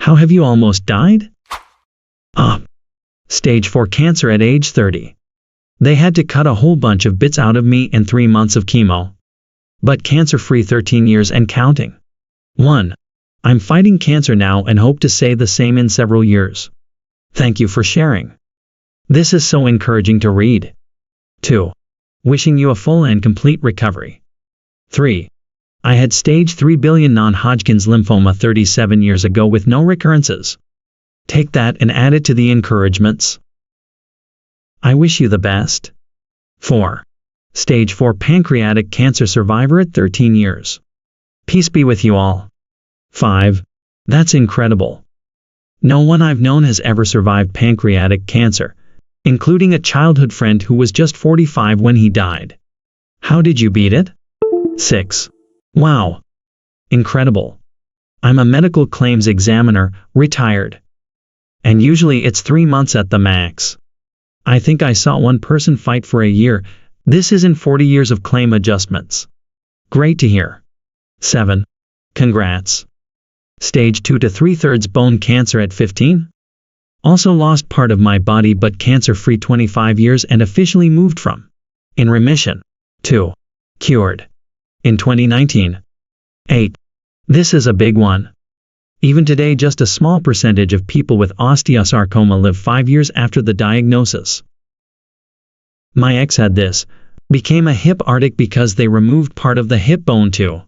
How have you almost died? Stage 4 cancer at age 30. They had to cut a whole bunch of bits out of me and 3 months of chemo. But cancer-free 13 years and counting. 1. I'm fighting cancer now and hope to say the same in several years. Thank you for sharing. This is so encouraging to read. 2. Wishing you a full and complete recovery. 3. I had stage 3 billion non-Hodgkin's lymphoma 37 years ago with no recurrences. Take that and add it to the encouragements. I wish you the best. 4. Stage 4 pancreatic cancer survivor at 13 years. Peace be with you all. 5. That's incredible. No one I've known has ever survived pancreatic cancer, including a childhood friend who was just 45 when he died. How did you beat it? 6. Wow. Incredible. I'm a medical claims examiner, retired. And usually it's 3 months at the max. I think I saw one person fight for a year. This isn't 40 years of claim adjustments. Great to hear. 7. Congrats. Stage 2 to 3/3 bone cancer at 15. Also lost part of my body but cancer-free 25 years and officially moved from in remission to cured in 2019. 8. This is a big one. Even today just a small percentage of people with osteosarcoma live 5 years after the diagnosis. My ex had this, became a hip arctic because they removed part of the hip bone too.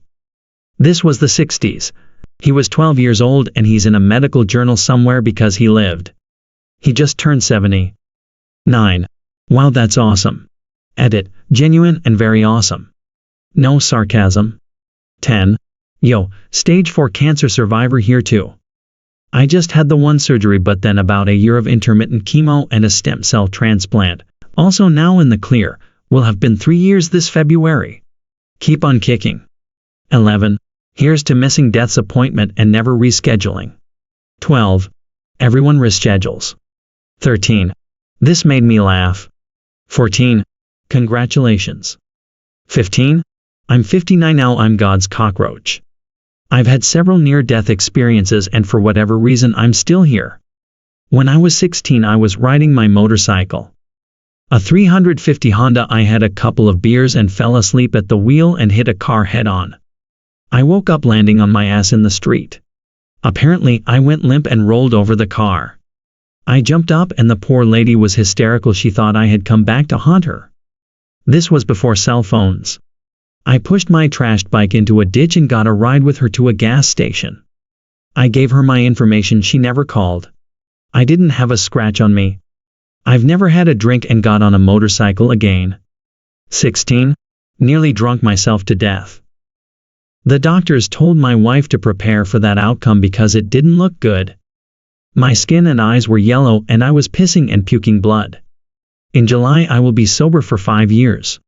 This was the 60s. He was 12 years old and he's in a medical journal somewhere because he lived. He just turned 70. 9. Wow, that's awesome. Edit, genuine and very awesome. No sarcasm. 10. Yo, stage 4 cancer survivor here too. I just had the one surgery but then about a year of intermittent chemo and a stem cell transplant. Also now in the clear, will have been 3 years this February. Keep on kicking. 11. Here's to missing death's appointment and never rescheduling. 12. Everyone reschedules. 13. This made me laugh. 14. Congratulations. 15. I'm 59 now, I'm God's cockroach. I've had several near-death experiences and for whatever reason I'm still here. When I was 16 I was riding my motorcycle. A 350 Honda. I had a couple of beers and fell asleep at the wheel and hit a car head-on. I woke up landing on my ass in the street. Apparently I went limp and rolled over the car. I jumped up and the poor lady was hysterical. She thought I had come back to haunt her. This was before cell phones. I pushed my trashed bike into a ditch and got a ride with her to a gas station. I gave her my information. She never called. I didn't have a scratch on me. I've never had a drink and got on a motorcycle again. 16. Nearly drunk myself to death. The doctors told my wife to prepare for that outcome because it didn't look good. My skin and eyes were yellow and I was pissing and puking blood. In July I will be sober for 5 years.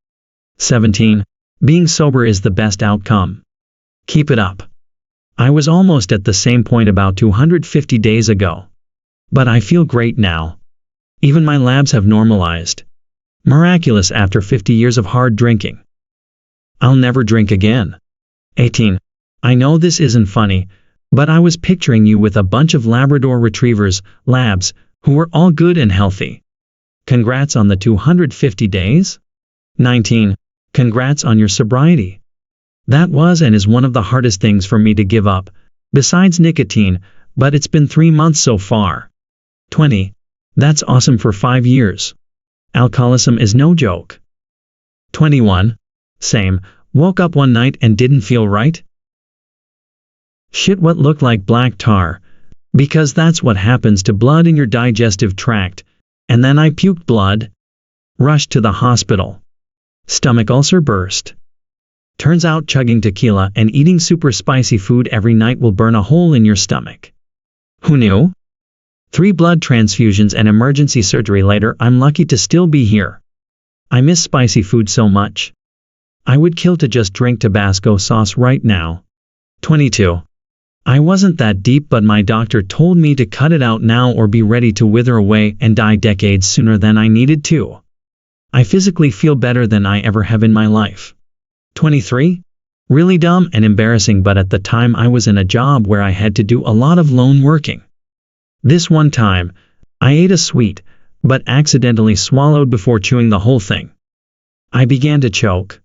17. Being sober is the best outcome. Keep it up. I was almost at the same point about 250 days ago. But I feel great now. Even my labs have normalized. Miraculous after 50 years of hard drinking. I'll never drink again. 18. I know this isn't funny, but I was picturing you with a bunch of Labrador retrievers, labs, who were all good and healthy. Congrats on the 250 days. 19. Congrats on your sobriety. That was and is one of the hardest things for me to give up, besides nicotine, but it's been 3 months so far. 20. That's awesome for 5 years. Alcoholism is no joke. 21. Same. Woke up one night and didn't feel right. Shit, what looked like black tar. Because that's what happens to blood in your digestive tract. And then I puked blood. Rushed to the hospital. Stomach ulcer burst. Turns out chugging tequila and eating super spicy food every night will burn a hole in your stomach. Who knew? 3 blood transfusions and emergency surgery later, I'm lucky to still be here. I miss spicy food so much. I would kill to just drink Tabasco sauce right now. 22. I wasn't that deep but my doctor told me to cut it out now or be ready to wither away and die decades sooner than I needed to. I physically feel better than I ever have in my life. 23. Really dumb and embarrassing, but at the time I was in a job where I had to do a lot of lone working. This one time, I ate a sweet, but accidentally swallowed before chewing the whole thing. I began to choke.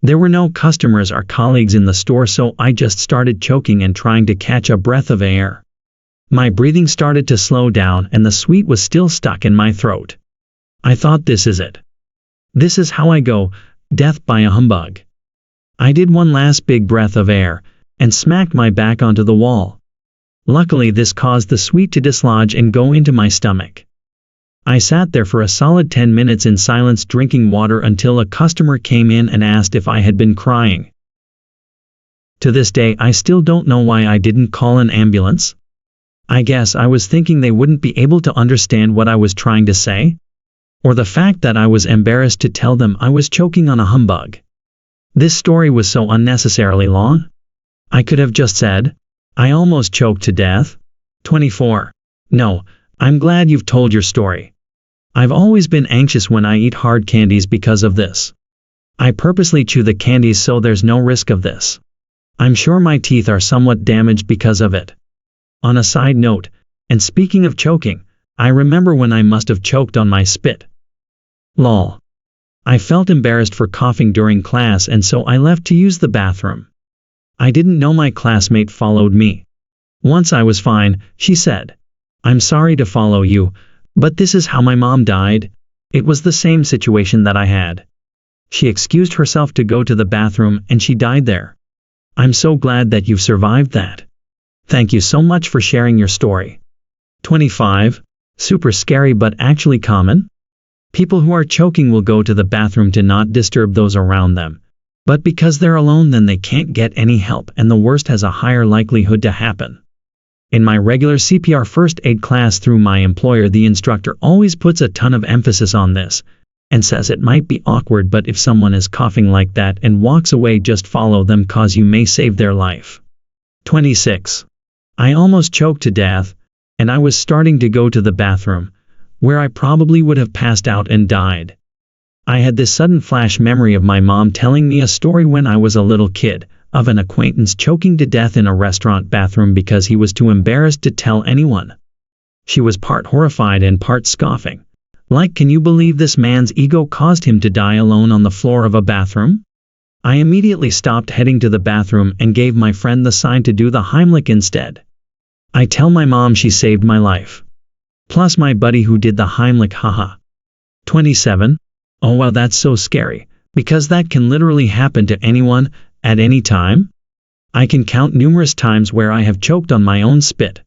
There were no customers or colleagues in the store, so I just started choking and trying to catch a breath of air. My breathing started to slow down and the sweet was still stuck in my throat. I thought, this is it. This is how I go, death by a humbug. I did one last big breath of air, and smacked my back onto the wall. Luckily this caused the sweet to dislodge and go into my stomach. I sat there for a solid 10 minutes in silence drinking water until a customer came in and asked if I had been crying. To this day I still don't know why I didn't call an ambulance. I guess I was thinking they wouldn't be able to understand what I was trying to say, or the fact that I was embarrassed to tell them I was choking on a humbug. This story was so unnecessarily long. I could have just said, I almost choked to death. 24. No, I'm glad you've told your story. I've always been anxious when I eat hard candies because of this. I purposely chew the candies so there's no risk of this. I'm sure my teeth are somewhat damaged because of it. On a side note, and speaking of choking, I remember when I must have choked on my spit. Lol. I felt embarrassed for coughing during class and so I left to use the bathroom. I didn't know my classmate followed me. Once I was fine, she said, I'm sorry to follow you, but this is how my mom died. It was the same situation that I had. She excused herself to go to the bathroom and she died there. I'm so glad that you've survived that. Thank you so much for sharing your story. 25. Super scary but actually common. People who are choking will go to the bathroom to not disturb those around them. But because they're alone, then they can't get any help and the worst has a higher likelihood to happen. In my regular CPR first aid class through my employer, the instructor always puts a ton of emphasis on this and says it might be awkward, but if someone is coughing like that and walks away, just follow them cause you may save their life. 26. I almost choked to death, and I was starting to go to the bathroom, where I probably would have passed out and died. I had this sudden flash memory of my mom telling me a story when I was a little kid, of an acquaintance choking to death in a restaurant bathroom because he was too embarrassed to tell anyone. She was part horrified and part scoffing. Like, can you believe this man's ego caused him to die alone on the floor of a bathroom? I immediately stopped heading to the bathroom and gave my friend the sign to do the Heimlich instead. I tell my mom she saved my life. Plus my buddy who did the Heimlich, haha. 27. Oh wow, that's so scary, because that can literally happen to anyone, at any time. I can count numerous times where I have choked on my own spit.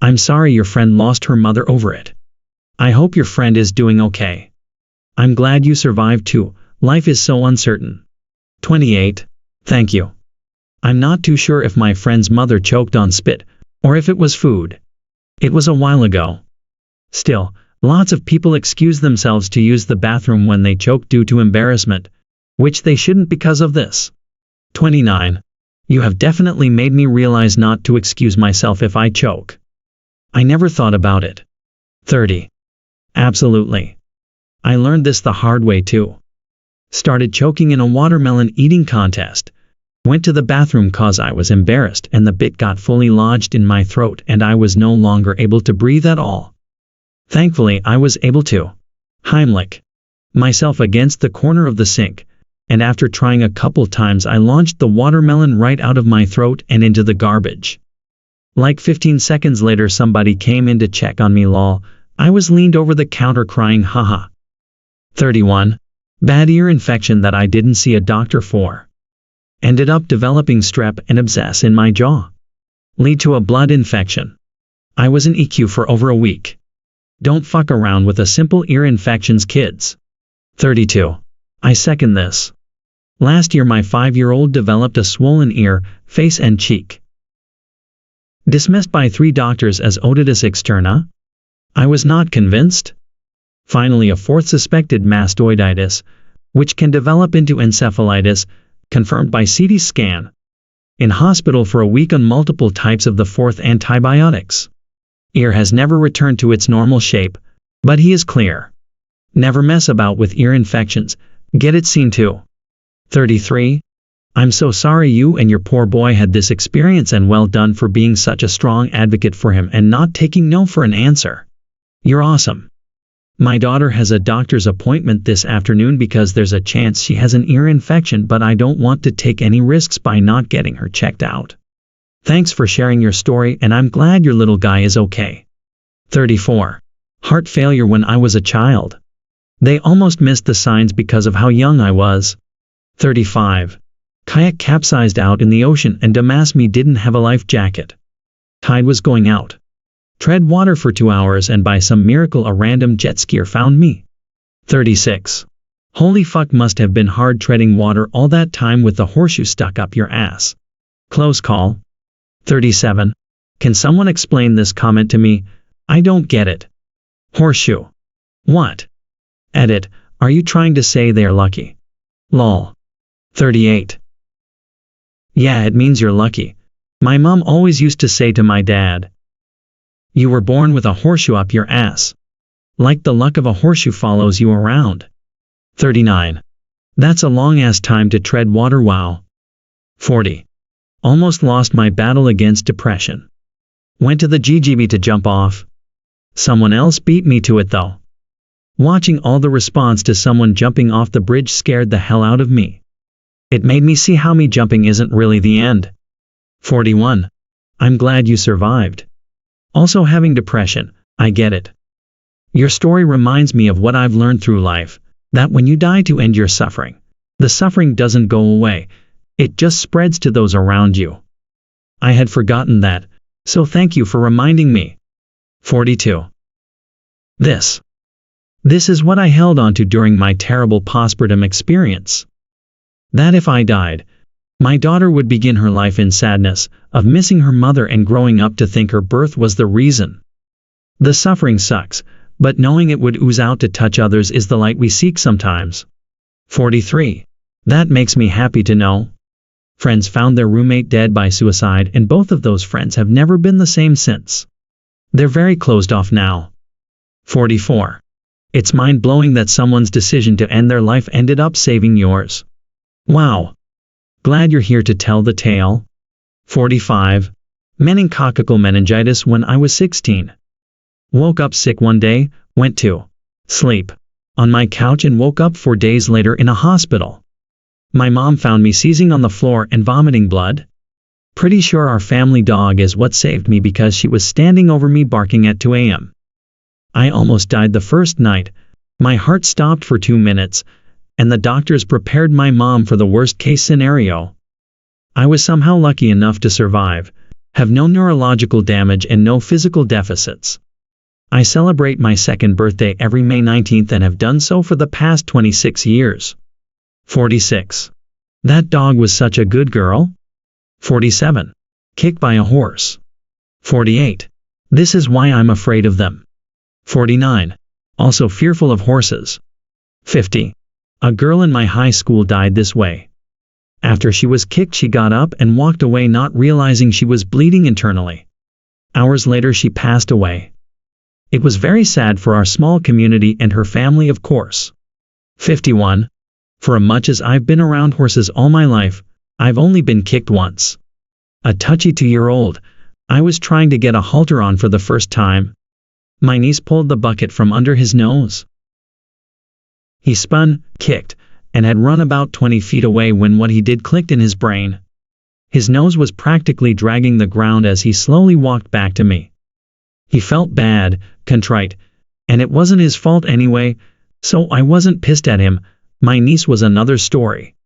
I'm sorry your friend lost her mother over it. I hope your friend is doing okay. I'm glad you survived too, life is so uncertain. 28. Thank you. I'm not too sure if my friend's mother choked on spit, or if it was food. It was a while ago. Still, lots of people excuse themselves to use the bathroom when they choke due to embarrassment, which they shouldn't because of this. 29. You have definitely made me realize not to excuse myself if I choke. I never thought about it. 30. Absolutely. I learned this the hard way too. Started choking in a watermelon eating contest. Went to the bathroom cause I was embarrassed and the bit got fully lodged in my throat and I was no longer able to breathe at all. Thankfully I was able to Heimlich myself against the corner of the sink, and after trying a couple times I launched the watermelon right out of my throat and into the garbage. Like 15 seconds later somebody came in to check on me, lol. I was leaned over the counter crying, haha. 31. Bad ear infection that I didn't see a doctor for. Ended up developing strep and abscess in my jaw. Lead to a blood infection. I was in EQ for over a week. Don't fuck around with a simple ear infections, kids. 32. I second this. Last year my 5-year-old developed a swollen ear, face and cheek. Dismissed by 3 doctors as otitis externa. I was not convinced. Finally a 4th suspected mastoiditis, which can develop into encephalitis, confirmed by CT scan. In hospital for a week on multiple types of the 4th antibiotics. Ear has never returned to its normal shape, but he is clear. Never mess about with ear infections, get it seen too. 33. I'm so sorry you and your poor boy had this experience, and well done for being such a strong advocate for him and not taking no for an answer. You're awesome. My daughter has a doctor's appointment this afternoon because there's a chance she has an ear infection, but I don't want to take any risks by not getting her checked out. Thanks for sharing your story, and I'm glad your little guy is okay. 34. Heart failure when I was a child. They almost missed the signs because of how young I was. 35. Kayak capsized out in the ocean and Damasmi didn't have a life jacket. Tide was going out. Tread water for 2 hours and by some miracle a random jet skier found me. 36. Holy fuck, must have been hard treading water all that time with the horseshoe stuck up your ass. Close call. 37. Can someone explain this comment to me? I don't get it. Horseshoe. What? Edit. Are you trying to say they're lucky? Lol. 38. Yeah, it means you're lucky. My mom always used to say to my dad, you were born with a horseshoe up your ass. Like the luck of a horseshoe follows you around. 39. That's a long ass time to tread water, wow. 40. Almost lost my battle against depression. Went to the GGB to jump off. Someone else beat me to it though. Watching all the response to someone jumping off the bridge scared the hell out of me. It made me see how me jumping isn't really the end. 41. I'm glad you survived. Also having depression, I get it. Your story reminds me of what I've learned through life, that when you die to end your suffering, the suffering doesn't go away, it just spreads to those around you. I had forgotten that, so thank you for reminding me. 42. This is what I held on to during my terrible postpartum experience. That if I died, my daughter would begin her life in sadness, of missing her mother and growing up to think her birth was the reason. The suffering sucks, but knowing it would ooze out to touch others is the light we seek sometimes. 43. That makes me happy to know. Friends found their roommate dead by suicide, and both of those friends have never been the same since. They're very closed off now. 44. It's mind-blowing that someone's decision to end their life ended up saving yours. Wow. Glad you're here to tell the tale. 45. Meningococcal meningitis when I was 16. Woke up sick one day, went to sleep on my couch and woke up 4 days later in a hospital. My mom found me seizing on the floor and vomiting blood. Pretty sure our family dog is what saved me because she was standing over me barking at 2 a.m. I almost died the first night. My heart stopped for 2 minutes, and the doctors prepared my mom for the worst case scenario. I was somehow lucky enough to survive, have no neurological damage and no physical deficits. I celebrate my second birthday every May 19th and have done so for the past 26 years. 46. That dog was such a good girl. 47. Kicked by a horse. 48. This is why I'm afraid of them. 49. Also fearful of horses. 50. A girl in my high school died this way. After she was kicked, she got up and walked away, not realizing she was bleeding internally. Hours later she passed away. It was very sad for our small community and her family, of course. 51. For as much as I've been around horses all my life, I've only been kicked once. A touchy 2-year-old, I was trying to get a halter on for the first time. My niece pulled the bucket from under his nose. He spun, kicked, and had run about 20 feet away when what he did clicked in his brain. His nose was practically dragging the ground as he slowly walked back to me. He felt bad, contrite, and it wasn't his fault anyway, so I wasn't pissed at him. My niece was another story.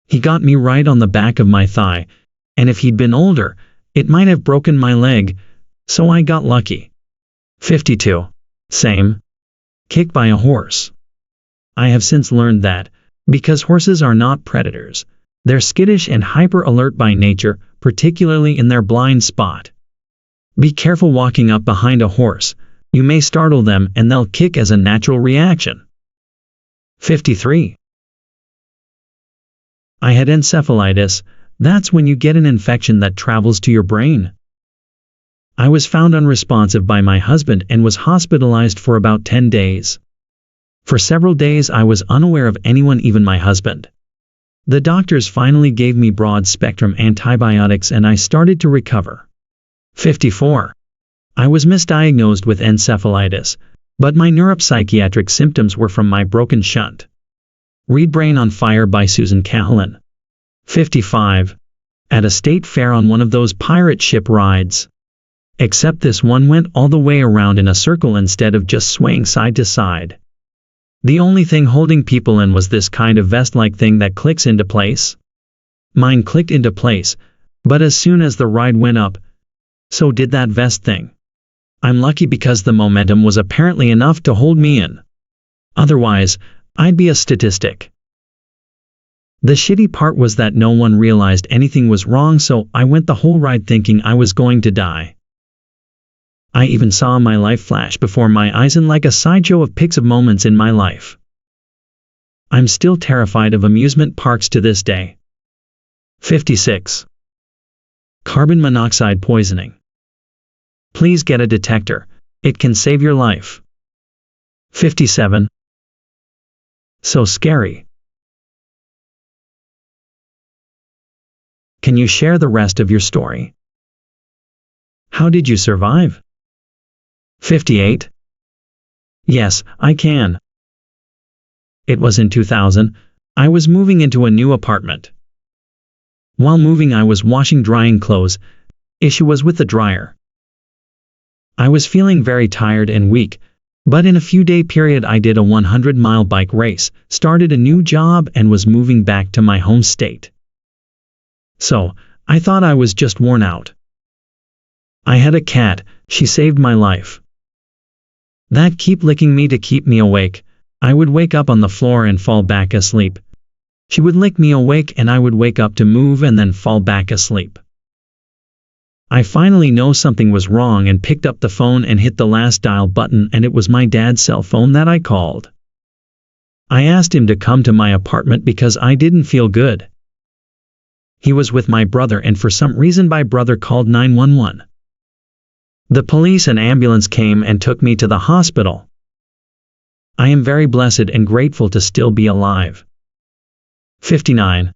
He got me right on the back of my thigh, and if he'd been older, it might have broken my leg, so I got lucky. 52. Same. Kicked by a horse. I have since learned that, because horses are not predators, they're skittish and hyper-alert by nature, particularly in their blind spot. Be careful walking up behind a horse, you may startle them and they'll kick as a natural reaction. 53. I had encephalitis. That's when you get an infection that travels to your brain. I was found unresponsive by my husband and was hospitalized for about 10 days. For several days I was unaware of anyone, even my husband. The doctors finally gave me broad-spectrum antibiotics and I started to recover. 54. I was misdiagnosed with encephalitis, but my neuropsychiatric symptoms were from my broken shunt. Read Brain on Fire by Susan Cahalan. 55. At a state fair on one of those pirate ship rides. Except this one went all the way around in a circle instead of just swaying side to side. The only thing holding people in was this kind of vest-like thing that clicks into place. Mine clicked into place, but as soon as the ride went up, so did that vest thing. I'm lucky because the momentum was apparently enough to hold me in. Otherwise, I'd be a statistic. The shitty part was that no one realized anything was wrong, so I went the whole ride thinking I was going to die. I even saw my life flash before my eyes in like a sideshow of pics of moments in my life. I'm still terrified of amusement parks to this day. 56. Carbon monoxide poisoning. Please get a detector. It can save your life. 57. So scary. Can you share the rest of your story? How did you survive? 58. Yes, I can. It was in 2000. I was moving into a new apartment. While moving, I was drying clothes. Issue was with the dryer. I was feeling very tired and weak, but in a few-day period I did a 100-mile bike race, started a new job and was moving back to my home state. So, I thought I was just worn out. I had a cat, she saved my life. That kept licking me to keep me awake. I would wake up on the floor and fall back asleep. She would lick me awake and I would wake up to move and then fall back asleep. I finally know something was wrong and picked up the phone and hit the last dial button, and it was my dad's cell phone that I called. I asked him to come to my apartment because I didn't feel good. He was with my brother and for some reason my brother called 911. The police and ambulance came and took me to the hospital. I am very blessed and grateful to still be alive. 59.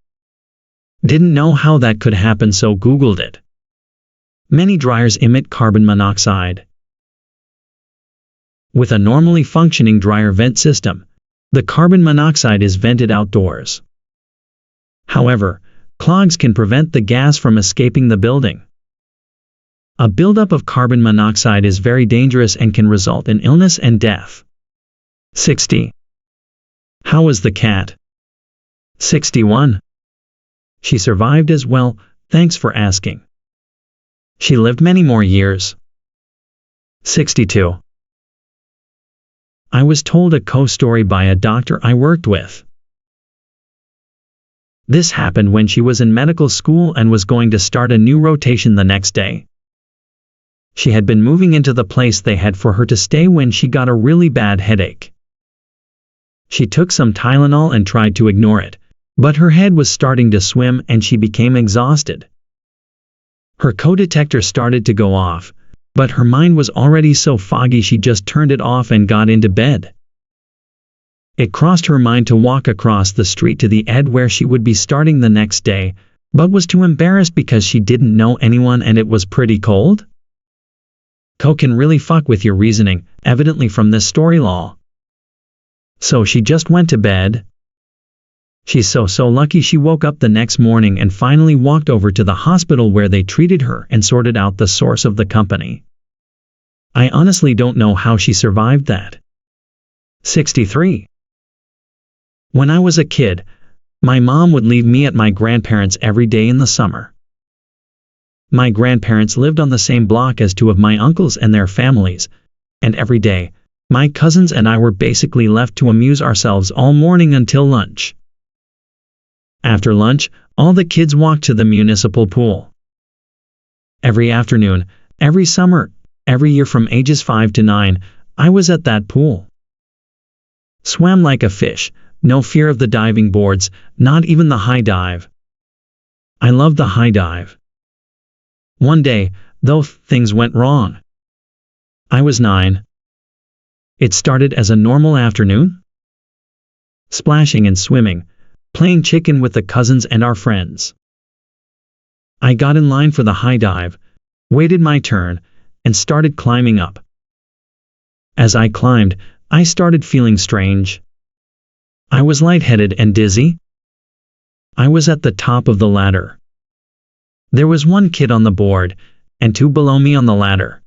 Didn't know how that could happen, so Googled it. Many dryers emit carbon monoxide. With a normally functioning dryer vent system, the carbon monoxide is vented outdoors. However, clogs can prevent the gas from escaping the building. A buildup of carbon monoxide is very dangerous and can result in illness and death. 60. How was the cat? 61. She survived as well, thanks for asking. She lived many more years. 62. I was told a co-story by a doctor I worked with. This happened when she was in medical school and was going to start a new rotation the next day. She had been moving into the place they had for her to stay when she got a really bad headache. She took some Tylenol and tried to ignore it, but her head was starting to swim and she became exhausted. Her co-detector started to go off, but her mind was already so foggy she just turned it off and got into bed. It crossed her mind to walk across the street to the di.ed where she would be starting the next day, but was too embarrassed because she didn't know anyone and it was pretty cold. Co can really fuck with your reasoning, evidently from this story law. So she just went to bed. She's so lucky she woke up the next morning and finally walked over to the hospital where they treated her and sorted out the source of the company. I honestly don't know how she survived that. 63. When I was a kid, my mom would leave me at my grandparents' every day in the summer. My grandparents lived on the same block as two of my uncles and their families, and every day, my cousins and I were basically left to amuse ourselves all morning until lunch. After lunch, all the kids walked to the municipal pool. Every afternoon, every summer, every year from ages 5 to 9, I was at that pool. Swam like a fish, no fear of the diving boards, not even the high dive. I loved the high dive. One day, though, things went wrong. I was 9. It started as a normal afternoon. Splashing and swimming, playing chicken with the cousins and our friends. I got in line for the high dive, waited my turn, and started climbing up. As I climbed, I started feeling strange. I was lightheaded and dizzy. I was at the top of the ladder. There was one kid on the board, and two below me on the ladder.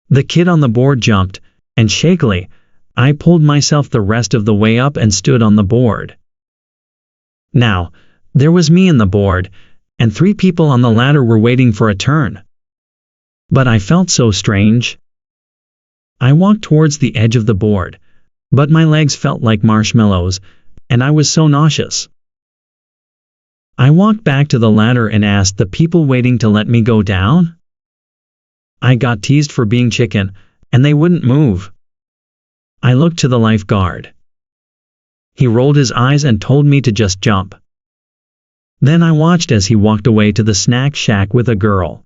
The kid on the board jumped, and shakily, I pulled myself the rest of the way up and stood on the board. Now, there was me in the board, and three people on the ladder were waiting for a turn. But I felt so strange. I walked towards the edge of the board, but my legs felt like marshmallows, and I was so nauseous. I walked back to the ladder and asked the people waiting to let me go down. I got teased for being chicken, and they wouldn't move. I looked to the lifeguard. He rolled his eyes and told me to just jump. Then I watched as he walked away to the snack shack with a girl.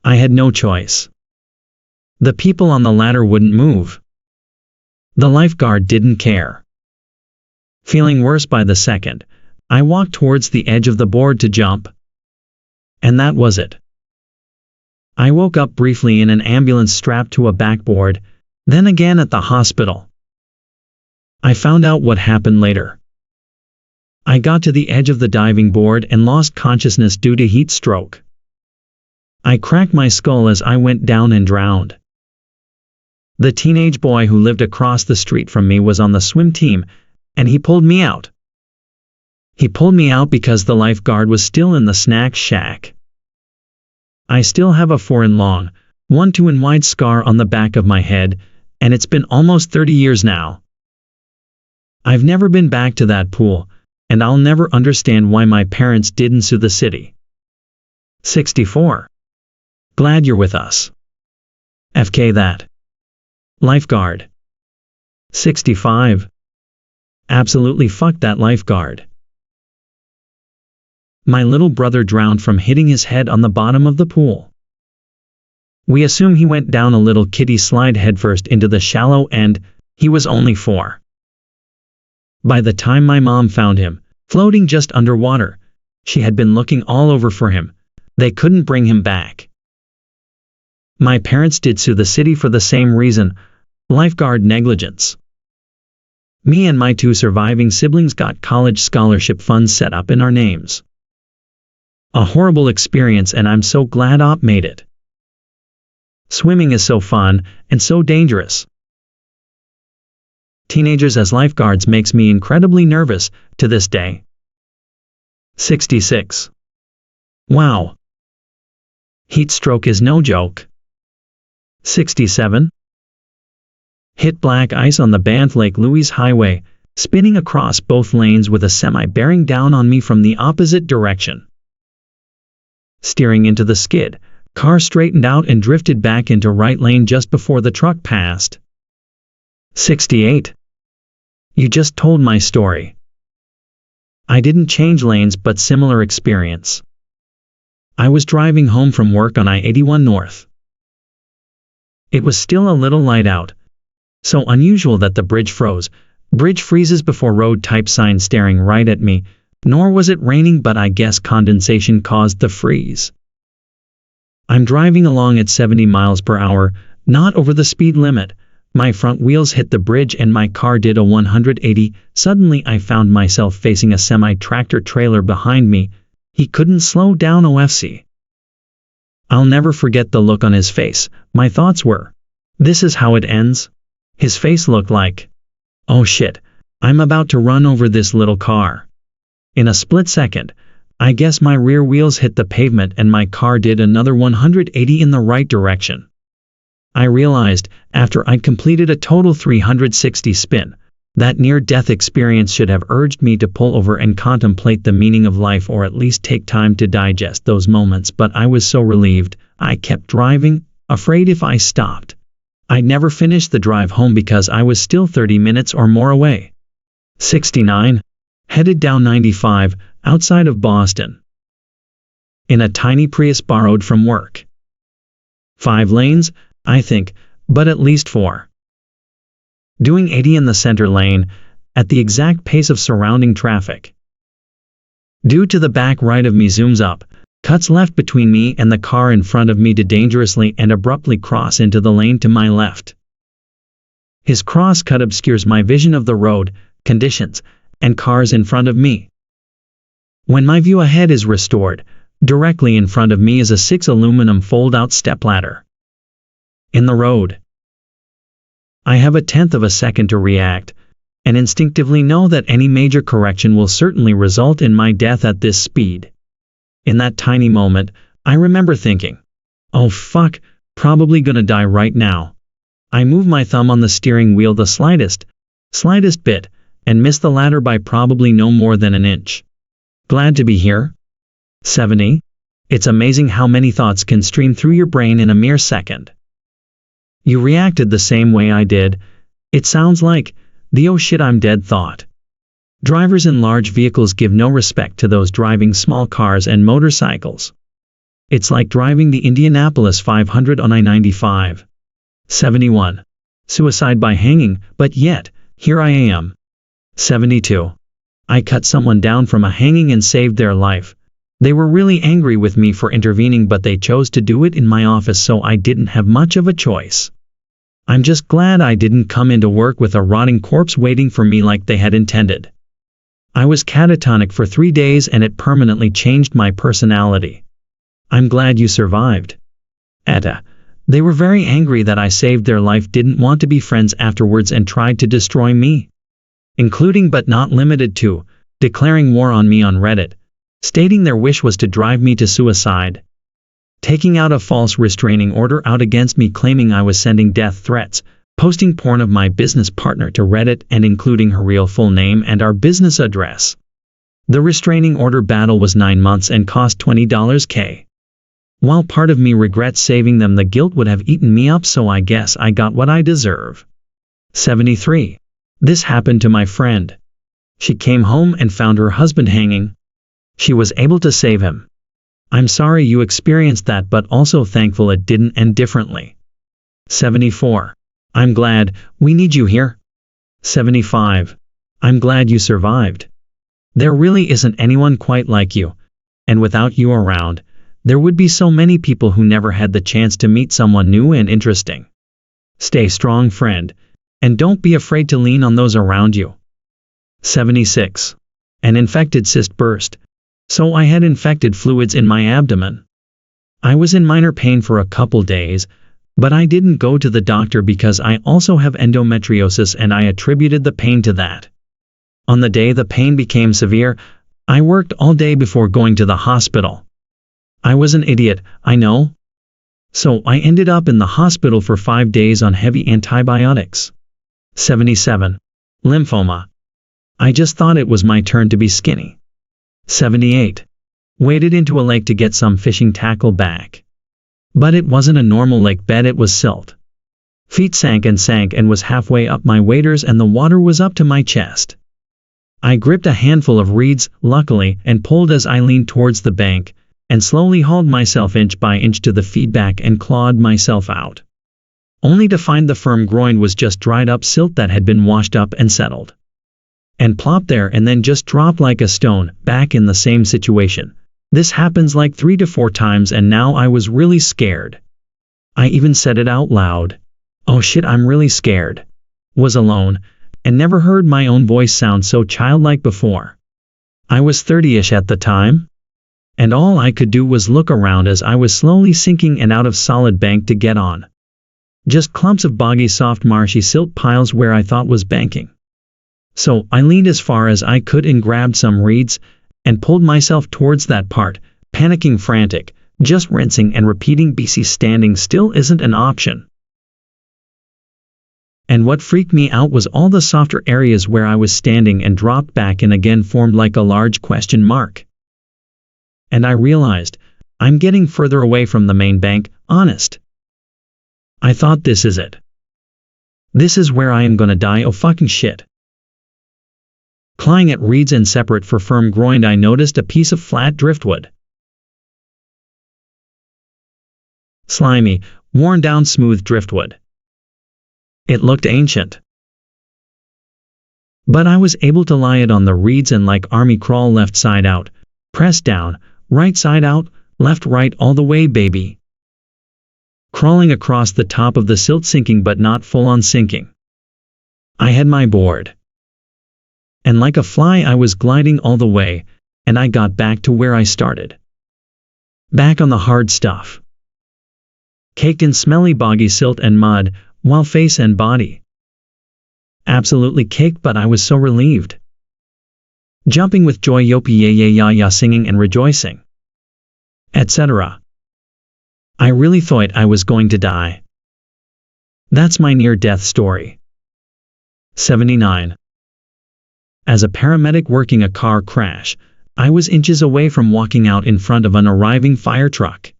I had no choice. The people on the ladder wouldn't move. The lifeguard didn't care. Feeling worse by the second, I walked towards the edge of the board to jump. And that was it. I woke up briefly in an ambulance strapped to a backboard, then again at the hospital. I found out what happened later. I got to the edge of the diving board and lost consciousness due to heat stroke. I cracked my skull as I went down and drowned. The teenage boy who lived across the street from me was on the swim team, and he pulled me out. He pulled me out because the lifeguard was still in the snack shack. I still have a 4-in-long, 1-2 wide scar on the back of my head, and it's been almost 30 years now. I've never been back to that pool, and I'll never understand why my parents didn't sue the city. 64. Glad you're with us. FK that. Lifeguard. 65. Absolutely fuck that lifeguard. My little brother drowned from hitting his head on the bottom of the pool. We assume he went down a little kiddie slide headfirst into the shallow end. He was only 4. By the time my mom found him, floating just underwater, she had been looking all over for him. They couldn't bring him back. My parents did sue the city for the same reason, lifeguard negligence. Me and my 2 surviving siblings got college scholarship funds set up in our names. A horrible experience, and I'm so glad Op made it. Swimming is so fun, and so dangerous. Teenagers as lifeguards makes me incredibly nervous, to this day. 66. Wow. Heat stroke is no joke. 67. Hit black ice on the Banff Lake Louise Highway, spinning across both lanes with a semi bearing down on me from the opposite direction. Steering into the skid, car straightened out and drifted back into right lane just before the truck passed. 68. You just told my story. I didn't change lanes, but similar experience. I was driving home from work on I-81 North. It was still a little light out. So unusual that the bridge froze. Bridge freezes before road type sign staring right at me. Nor was it raining, but I guess condensation caused the freeze. I'm driving along at 70 miles per hour, not over the speed limit. My front wheels hit the bridge and my car did a 180. Suddenly I found myself facing a semi-tractor trailer behind me. He couldn't slow down OFC. I'll never forget the look on his face. My thoughts were, this is how it ends? His face looked like, oh shit, I'm about to run over this little car. In a split second, I guess my rear wheels hit the pavement and my car did another 180 in the right direction. I realized, after I'd completed a total 360 spin, that near-death experience should have urged me to pull over and contemplate the meaning of life, or at least take time to digest those moments, but I was so relieved. I kept driving, afraid if I stopped, I'd never finish the drive home because I was still 30 minutes or more away. 69. Headed down 95, outside of Boston. In a tiny Prius borrowed from work. 5 lanes, I think, but at least 4. Doing 80 in the center lane, at the exact pace of surrounding traffic. Due to the back right of me zooms up, cuts left between me and the car in front of me to dangerously and abruptly cross into the lane to my left. His cross cut obscures my vision of the road, conditions, and cars in front of me. When my view ahead is restored, directly in front of me is a 6 aluminum fold-out stepladder. In the road. I have a tenth of a second to react, and instinctively know that any major correction will certainly result in my death at this speed. In that tiny moment, I remember thinking, oh fuck, probably gonna die right now. I move my thumb on the steering wheel the slightest bit, and miss the ladder by probably no more than an inch. Glad to be here. 70. It's amazing how many thoughts can stream through your brain in a mere second. You reacted the same way I did. It sounds like the oh shit I'm dead thought. Drivers in large vehicles give no respect to those driving small cars and motorcycles. It's like driving the Indianapolis 500 on I-95. 71. Suicide by hanging, but yet, here I am. 72. I cut someone down from a hanging and saved their life. They were really angry with me for intervening, but they chose to do it in my office, so I didn't have much of a choice. I'm just glad I didn't come into work with a rotting corpse waiting for me like they had intended. I was catatonic for 3 days and it permanently changed my personality. I'm glad you survived. Etta. They were very angry that I saved their life, didn't want to be friends afterwards and tried to destroy me. Including but not limited to, declaring war on me on Reddit, stating their wish was to drive me to suicide. Taking out a false restraining order out against me, claiming I was sending death threats, posting porn of my business partner to Reddit and including her real full name and our business address. The restraining order battle was 9 months and cost $20K. While part of me regrets saving them, the guilt would have eaten me up, so I guess I got what I deserve. 73. This happened to my friend. She came home and found her husband hanging. She was able to save him. I'm sorry you experienced that, but also thankful it didn't end differently. 74. I'm glad, we need you here. 75. I'm glad you survived. There really isn't anyone quite like you, and without you around, there would be so many people who never had the chance to meet someone new and interesting. Stay strong, friend, and don't be afraid to lean on those around you. 76. An infected cyst burst, so I had infected fluids in my abdomen. I was in minor pain for a couple days, but I didn't go to the doctor because I also have endometriosis and I attributed the pain to that. On the day the pain became severe, I worked all day before going to the hospital. I was an idiot, I know. So I ended up in the hospital for 5 days on heavy antibiotics. 77. Lymphoma. I just thought it was my turn to be skinny. 78. Waded into a lake to get some fishing tackle back. But it wasn't a normal lake bed, it was silt. Feet sank and was halfway up my waders and the water was up to my chest. I gripped a handful of reeds, luckily, and pulled as I leaned towards the bank, and slowly hauled myself inch by inch to the feedback and clawed myself out. Only to find the firm groin was just dried up silt that had been washed up and settled. And plopped there and then just dropped like a stone, back in the same situation. This happens like 3 to 4 times and now I was really scared. I even said it out loud. Oh shit, I'm really scared. Was alone, and never heard my own voice sound so childlike before. I was 30-ish at the time. And all I could do was look around as I was slowly sinking and out of solid bank to get on. Just clumps of boggy soft marshy silt piles where I thought was banking. So I leaned as far as I could and grabbed some reeds, and pulled myself towards that part, panicking frantic, just rinsing and repeating BC standing still isn't an option. And what freaked me out was all the softer areas where I was standing and dropped back and again formed like a large question mark. And I realized, I'm getting further away from the main bank, honest. I thought this is it. This is where I am gonna die, oh fucking shit. Clawing at reeds and separate for firm groined, I noticed a piece of flat driftwood. Slimy, worn down smooth driftwood. It looked ancient. But I was able to lie it on the reeds and like army crawl left side out, press down, right side out, left right all the way baby. Crawling across the top of the silt sinking but not full on sinking. I had my board. And like a fly I was gliding all the way, and I got back to where I started. Back on the hard stuff. Caked in smelly boggy silt and mud, while face and body. Absolutely caked, but I was so relieved. Jumping with joy, yopi ya ya ya ya, singing and rejoicing, etc. I really thought I was going to die. That's my near-death story. 79. As a paramedic working a car crash, I was inches away from walking out in front of an arriving fire truck.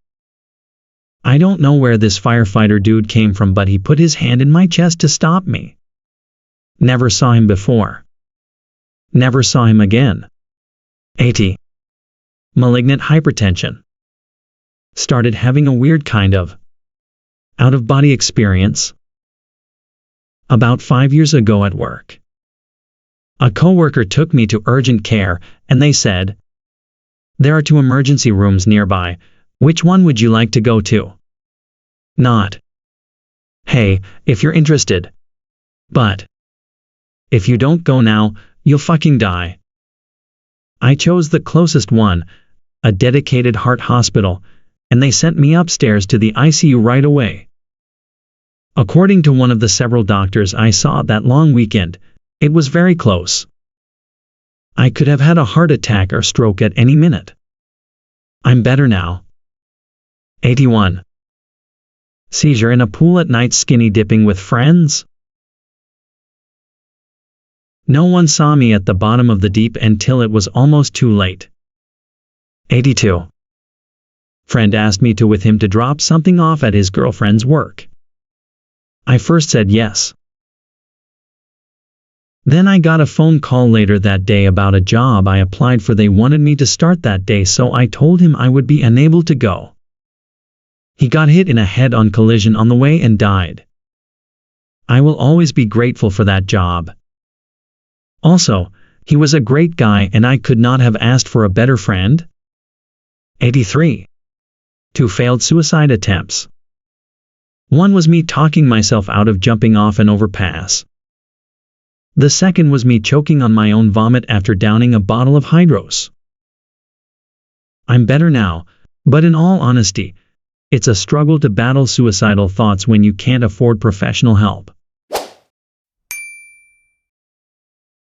I don't know where this firefighter dude came from, but he put his hand in my chest to stop me. Never saw him before. Never saw him again. 80. Malignant hypertension. Started having a weird kind of out-of-body experience. About 5 years ago at work. A coworker took me to urgent care, and they said, "There are 2 emergency rooms nearby. Which one would you like to go to?" Not, "Hey, if you're interested." But, "If you don't go now, you'll fucking die." I chose the closest one, a dedicated heart hospital, and they sent me upstairs to the ICU right away. According to one of the several doctors I saw that long weekend, it was very close. I could have had a heart attack or stroke at any minute. I'm better now. 81. Seizure in a pool at night, skinny dipping with friends. No one saw me at the bottom of the deep until it was almost too late. 82. Friend asked me to with him to drop something off at his girlfriend's work. I first said yes. Then I got a phone call later that day about a job I applied for. They wanted me to start that day, so I told him I would be unable to go. He got hit in a head-on collision on the way and died. I will always be grateful for that job. Also, he was a great guy and I could not have asked for a better friend. 83. 2 failed suicide attempts. One was me talking myself out of jumping off an overpass. The second was me choking on my own vomit after downing a bottle of Hydros. I'm better now, but in all honesty, it's a struggle to battle suicidal thoughts when you can't afford professional help.